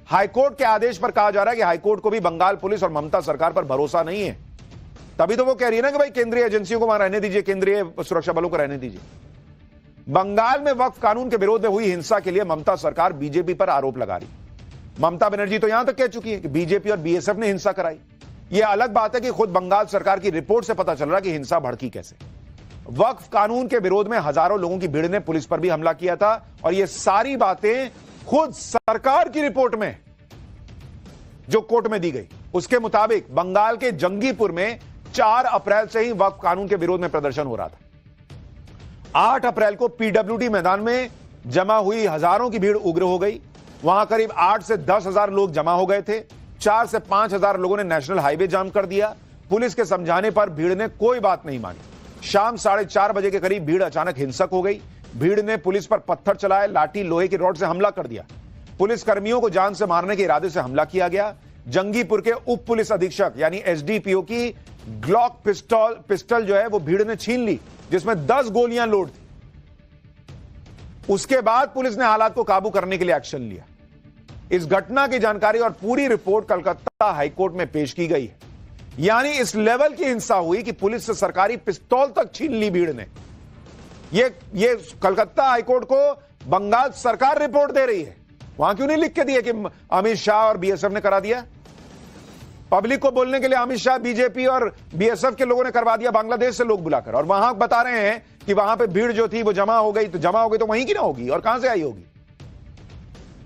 High court के आदेश पर कहा जा रहा है कि हाईकोर्ट को भी बंगाल पुलिस और ममता सरकार पर भरोसा नहीं है। तभी तो वो कह रही है ना कि भाई केंद्रीय एजेंसियों को वहां रहने दीजिए, केंद्रीय सुरक्षा बलों को रहने दीजिए। बंगाल में वक्फ कानून के विरोध में हुई हिंसा के लिए ममता सरकार बीजेपी पर आरोप लगा रही। ममता बनर्जी तो यहां तक कह चुकी है कि बीजेपी और बीएसएफ ने हिंसा कराई। यह अलग बात है कि खुद बंगाल सरकार की रिपोर्ट से पता चल रहा कि हिंसा भड़की कैसे। वक्फ कानून के विरोध में हजारों लोगों की भीड़ ने पुलिस पर भी हमला किया था और यह सारी बातें खुद सरकार की रिपोर्ट में जो कोर्ट में दी गई, उसके मुताबिक बंगाल के जंगीपुर में 4 अप्रैल से ही वक्फ कानून के विरोध में प्रदर्शन हो रहा था। 8 अप्रैल को पीडब्ल्यूडी मैदान में जमा हुई हजारों की भीड़ उग्र हो गई। वहां करीब 8 से 10 हजार लोग जमा हो गए थे। 4 से 5 हजार लोगों ने नेशनल हाईवे जाम कर दिया। पुलिस के समझाने पर भीड़ ने कोई बात नहीं मानी। शाम 4:30 बजे के करीब भीड़ अचानक हिंसक हो गई। भीड़ ने पुलिस पर पत्थर चलाए, लाठी, लोहे की रॉड से हमला कर दिया। पुलिस कर्मियों को जान से मारने के इरादे से हमला किया गया। जंगीपुर के उप पुलिस अधीक्षक यानी एसडीपीओ की ग्लॉक पिस्टल जो है वो भीड़ ने छीन ली, जिसमें 10 गोलियां लोड थी। उसके बाद पुलिस ने हालात को काबू करने के लिए एक्शन लिया। इस घटना की जानकारी और पूरी रिपोर्ट कलकत्ता हाईकोर्ट में पेश की गई है। यानी इस लेवल की हिंसा हुई कि पुलिस से सरकारी पिस्तौल तक छीन ली भीड़ ने। ये कलकत्ता हाईकोर्ट को बंगाल सरकार रिपोर्ट दे रही है। वहां क्यों नहीं लिख के दिया कि अमित शाह और बीएसएफ ने करा दिया? पब्लिक को बोलने के लिए अमित शाह, बीजेपी और बीएसएफ के लोगों ने करवा दिया, बांग्लादेश से लोग बुलाकर। और वहां बता रहे हैं कि वहां पे भीड़ जो थी वो जमा हो गई तो वहीं की ना होगी, और कहां से आई होगी?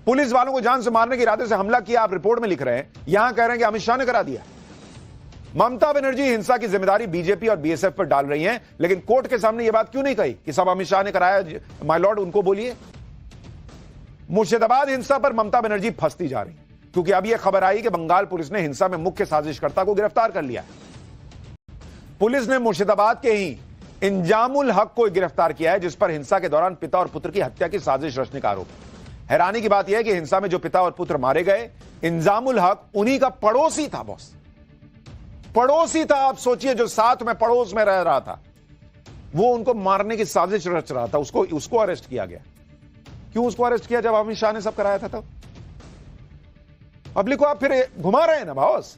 पुलिस वालों को जान से मारने के इरादे से हमला किया, आप रिपोर्ट में लिख रहे हैं। यहां कह रहे हैं कि अमित शाह ने करा दिया। ममता बनर्जी हिंसा की जिम्मेदारी बीजेपी और बीएसएफ पर डाल रही हैं, लेकिन कोर्ट के सामने यह बात क्यों नहीं कही कि सब अमित शाह ने कराया? माय लॉर्ड, उनको बोलिए। मुर्शिदाबाद हिंसा पर ममता बनर्जी फंसती जा रही, क्योंकि अब यह खबर आई कि बंगाल पुलिस ने हिंसा में मुख्य साजिशकर्ता को गिरफ्तार कर लिया। पुलिस ने मुर्शिदाबाद के ही इंजामुल हक को गिरफ्तार किया है, जिस पर हिंसा के दौरान पिता और पुत्र की हत्या की साजिश रचने का आरोप है। हैरानी की बात यह है कि हिंसा में जो पिता और पुत्र मारे गए, इंजामुल हक उन्हीं का पड़ोसी था। बॉस पड़ोसी था। आप सोचिए, जो साथ में पड़ोस में रह रहा था, वो उनको मारने की साजिश रच रहा था। उसको अरेस्ट किया गया। क्यों उसको अरेस्ट किया? जब अमित शाह ने सब कराया था तब। पब्लिक को आप फिर घुमा रहे हैं ना बॉस।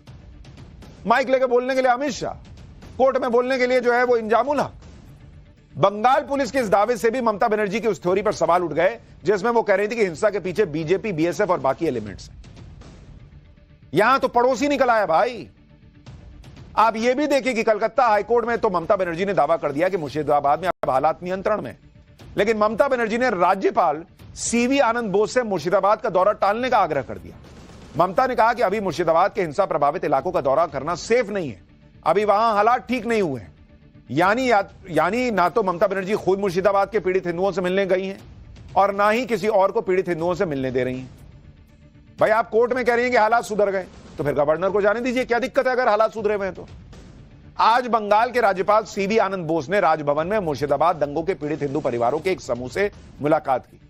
माइक लेके बोलने के लिए अमित शाह, कोर्ट में बोलने के लिए जो है वो इंजामुल हक। बंगाल पुलिस के इस दावे से भी ममता बनर्जी की उस थ्योरी पर सवाल उठ गए, जिसमें वो कह रही थी कि हिंसा के पीछे बीजेपी, बीएसएफ और बाकी एलिमेंट्स हैं। यहां तो पड़ोसी निकल आया भाई। आप ये भी देखिए कि कलकत्ता हाईकोर्ट में तो ममता बनर्जी ने दावा कर दिया कि मुर्शिदाबाद में अब हालात नियंत्रण में। लेकिन ममता बनर्जी ने राज्यपाल सीवी आनंद बोस से मुर्शिदाबाद का दौरा टालने का आग्रह कर दिया। ममता ने कहा कि अभी मुर्शिदाबाद के हिंसा प्रभावित इलाकों का दौरा करना सेफ नहीं है, अभी वहां हालात ठीक नहीं हुए हैं। यानी ना तो ममता बनर्जी खुद मुर्शिदाबाद के पीड़ित हिंदुओं से मिलने गई हैं और ना ही किसी और को पीड़ित हिंदुओं से मिलने दे रही हैं। भाई आप कोर्ट में कह रही हैं कि हालात सुधर गए, तो फिर गवर्नर को जाने दीजिए, क्या दिक्कत है अगर हालात सुधरे हुए हैं तो। आज बंगाल के राज्यपाल सीवी आनंद बोस ने राजभवन में मुर्शिदाबाद दंगों के पीड़ित हिंदू परिवारों के एक समूह से मुलाकात की।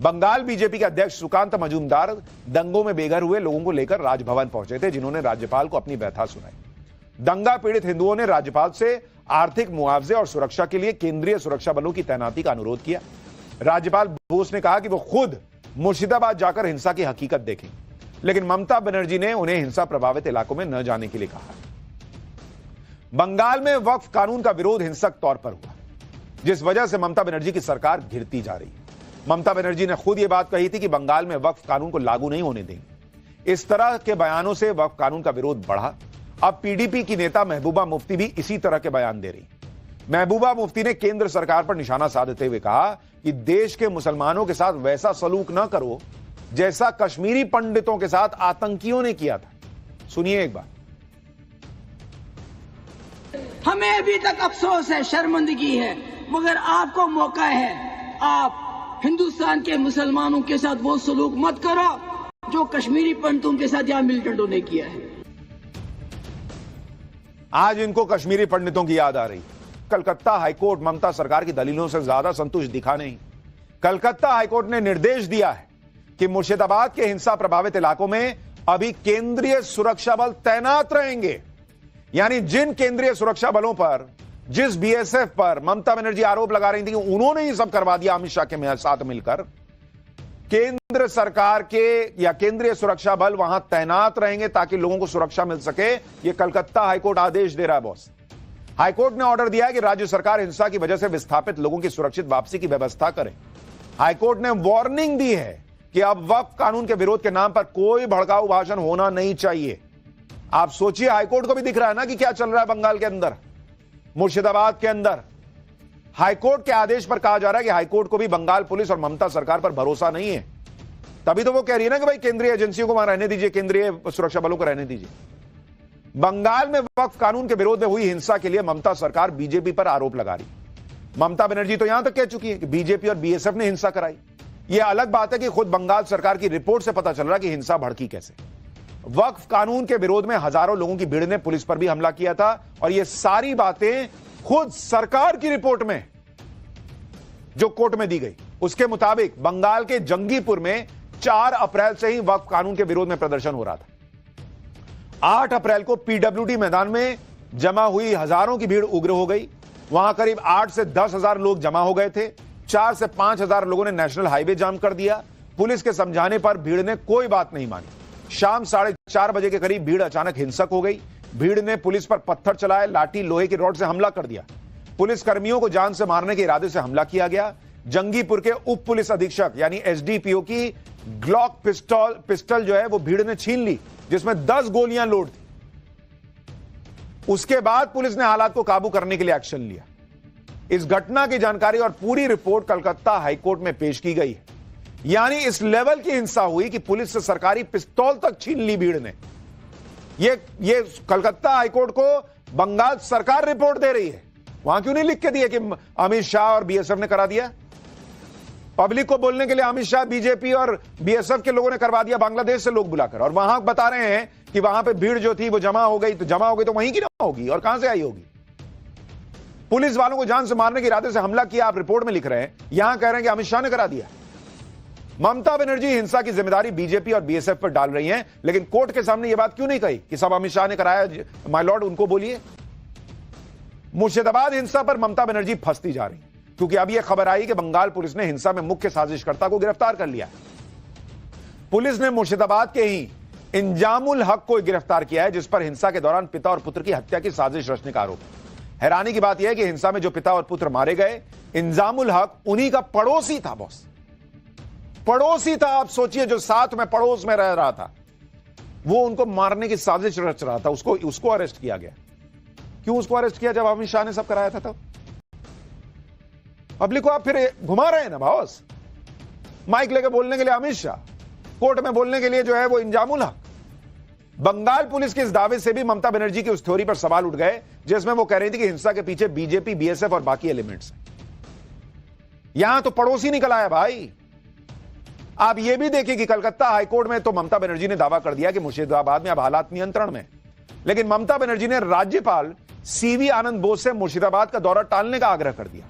बंगाल बीजेपी के अध्यक्ष सुकांत मजूमदार दंगों में बेघर हुए लोगों को लेकर राजभवन पहुंचे थे, जिन्होंने राज्यपाल को अपनी व्यथा सुनाई। दंगा पीड़ित हिंदुओं ने राज्यपाल से आर्थिक मुआवजे और सुरक्षा के लिए केंद्रीय सुरक्षा बलों की तैनाती का अनुरोध किया। राज्यपाल बोस ने कहा कि वो खुद मुर्शिदाबाद जाकर हिंसा की हकीकत देखें, लेकिन ममता बनर्जी ने उन्हें हिंसा प्रभावित इलाकों में न जाने के लिए कहा। बंगाल में वक्फ कानून का विरोध हिंसक तौर पर हुआ, जिस वजह से ममता बनर्जी की सरकार घिरती जा रही है। ममता बनर्जी ने खुद यह बात कही थी कि बंगाल में वक्फ कानून को लागू नहीं होने देंगे। इस तरह के बयानों से वक्फ कानून का विरोध बढ़ा। अब पीडीपी की नेता महबूबा मुफ्ती भी इसी तरह के बयान दे रही। महबूबा मुफ्ती ने केंद्र सरकार पर निशाना साधते हुए कहा कि देश के मुसलमानों के साथ वैसा सलूक न करो जैसा कश्मीरी पंडितों के साथ आतंकियों ने किया था। सुनिए एक बार। हमें अभी तक अफसोस है, शर्मिंदगी है, मगर आपको मौका है। आप हिंदुस्तान के मुसलमानों के साथ वो सलूक मत करो जो कश्मीरी पंडितों के साथ यहां मिलिटेंटों ने किया है। आज इनको कश्मीरी पंडितों की याद आ रही। कलकत्ता हाईकोर्ट ममता सरकार की दलीलों से ज्यादा संतुष्ट दिखा नहीं। कलकत्ता हाईकोर्ट ने निर्देश दिया है कि मुर्शिदाबाद के हिंसा प्रभावित इलाकों में अभी केंद्रीय सुरक्षा बल तैनात रहेंगे। यानी जिन केंद्रीय सुरक्षा बलों पर, जिस बीएसएफ पर ममता बनर्जी आरोप लगा रही थी कि उन्होंने ही सब करवा दिया अमित शाह के साथ मिलकर, केंद्र सरकार के या केंद्रीय सुरक्षा बल वहां तैनात रहेंगे ताकि लोगों को सुरक्षा मिल सके। यह कलकत्ता हाईकोर्ट आदेश दे रहा है बॉस। हाईकोर्ट ने ऑर्डर दिया है कि राज्य सरकार हिंसा की वजह से विस्थापित लोगों की सुरक्षित वापसी की व्यवस्था करे। हाईकोर्ट ने वार्निंग दी है कि अब वक्फ कानून के विरोध के नाम पर कोई भड़काऊ भाषण होना नहीं चाहिए। आप सोचिए, हाईकोर्ट को भी दिख रहा है ना कि क्या चल रहा है बंगाल के अंदर, मुर्शिदाबाद के अंदर। हाईकोर्ट के आदेश पर कहा जा रहा है कि हाईकोर्ट को भी बंगाल पुलिस और ममता सरकार पर भरोसा नहीं है। तभी तो वो कह रही है ना कि भाई केंद्रीय एजेंसियों को वहां रहने दीजिए, केंद्रीय सुरक्षा बलों को रहने दीजिए। बंगाल में वक्फ कानून के विरोध में हुई हिंसा के लिए ममता सरकार बीजेपी पर आरोप लगा रही। ममता बनर्जी तो यहां तक कह चुकी है कि बीजेपी और बीएसएफ ने हिंसा कराई। यह अलग बात है कि खुद बंगाल सरकार की रिपोर्ट से पता चल रहा है कि हिंसा भड़की कैसे। वक्फ कानून के विरोध में हजारों लोगों की भीड़ ने पुलिस पर भी हमला किया था और यह सारी बातें खुद सरकार की रिपोर्ट में जो कोर्ट में दी गई, उसके मुताबिक बंगाल के जंगीपुर में 4 अप्रैल से ही वक्फ कानून के विरोध में प्रदर्शन हो रहा था। 8 अप्रैल को पीडब्ल्यूडी मैदान में जमा हुई हजारों की भीड़ उग्र हो गई। वहां करीब 8 से 10 हजार लोग जमा हो गए थे। 4 से 5 हजार लोगों ने नेशनल हाईवे जाम कर दिया। पुलिस के समझाने पर भीड़ ने कोई बात नहीं मानी। शाम 4:30 बजे के करीब भीड़ अचानक हिंसक हो गई। भीड़ ने पुलिस पर पत्थर चलाए, लाठी, लोहे की रॉड से हमला कर दिया। पुलिस कर्मियों को जान से मारने के इरादे से हमला किया गया। जंगीपुर के उप पुलिस अधीक्षक यानी एसडीपीओ की ग्लॉक पिस्टल जो है वो भीड़ ने छीन ली, जिसमें 10 गोलियां लोड थी। उसके बाद पुलिस ने हालात को काबू करने के लिए एक्शन लिया। इस घटना की जानकारी और पूरी रिपोर्ट कलकत्ता हाईकोर्ट में पेश की गई है। यानी इस लेवल की हिंसा हुई कि पुलिस से सरकारी पिस्तौल तक छीन ली भीड़ ने। ये कलकत्ता हाईकोर्ट को बंगाल सरकार रिपोर्ट दे रही है। वहां क्यों नहीं लिख के दिया कि अमित शाह और बीएसएफ ने करा दिया? पब्लिक को बोलने के लिए अमित शाह, बीजेपी और बीएसएफ के लोगों ने करवा दिया बांग्लादेश से लोग बुलाकर, और वहां बता रहे हैं कि वहां पे भीड़ जो थी वो जमा हो गई। तो वहीं की ना होगी और कहां से आई होगी? पुलिस वालों को जान से मारने के इरादे से हमला किया, आप रिपोर्ट में लिख रहे हैं। यहां कह रहे हैं कि अमित शाह ने करा दिया। ममता बनर्जी हिंसा की जिम्मेदारी बीजेपी और बीएसएफ पर डाल रही हैं, लेकिन कोर्ट के सामने यह बात क्यों नहीं कही कि सब अमित शाह ने कराया? माय लॉर्ड, उनको बोलिए। मुर्शिदाबाद हिंसा पर ममता बनर्जी फंसती जा रही, क्योंकि अब यह खबर आई कि बंगाल पुलिस ने हिंसा में मुख्य साजिशकर्ता को गिरफ्तार कर लिया। पुलिस ने मुर्शिदाबाद के ही इंजामुल हक को गिरफ्तार किया है, जिस पर हिंसा के दौरान पिता और पुत्र की हत्या की साजिश रचने का आरोप है। हैरानी की बात यह है कि हिंसा में जो पिता और पुत्र मारे गए, इंजामुल हक उन्हीं का पड़ोसी था बॉस। पड़ोसी था, आप सोचिए, जो साथ में पड़ोस में रह रहा था, वो उनको मारने की साजिश रच रहा था। उसको अरेस्ट किया गया। क्यों उसको अरेस्ट किया? जब अमित शाह ने सब कराया था तब। पब्लिक को आप फिर घुमा रहे हैं ना बॉस। माइक लेके बोलने के लिए अमित शाह, कोर्ट में बोलने के लिए जो है वो इंजामुल हक। बंगाल पुलिस के इस दावे से भी ममता बनर्जी की उस थ्योरी पर सवाल उठ गए जिसमें वो कह रही थी कि हिंसा के पीछे बीजेपी, बीएसएफ और बाकी एलिमेंट्स हैं। यहां तो पड़ोसी निकल आया भाई। आप ये भी देखिए कि कलकत्ता हाईकोर्ट में तो ममता बनर्जी ने दावा कर दिया कि मुर्शिदाबाद में अब हालात नियंत्रण में, लेकिन ममता बनर्जी ने राज्यपाल सीवी आनंद बोस से मुर्शिदाबाद का दौरा टालने का आग्रह कर दिया।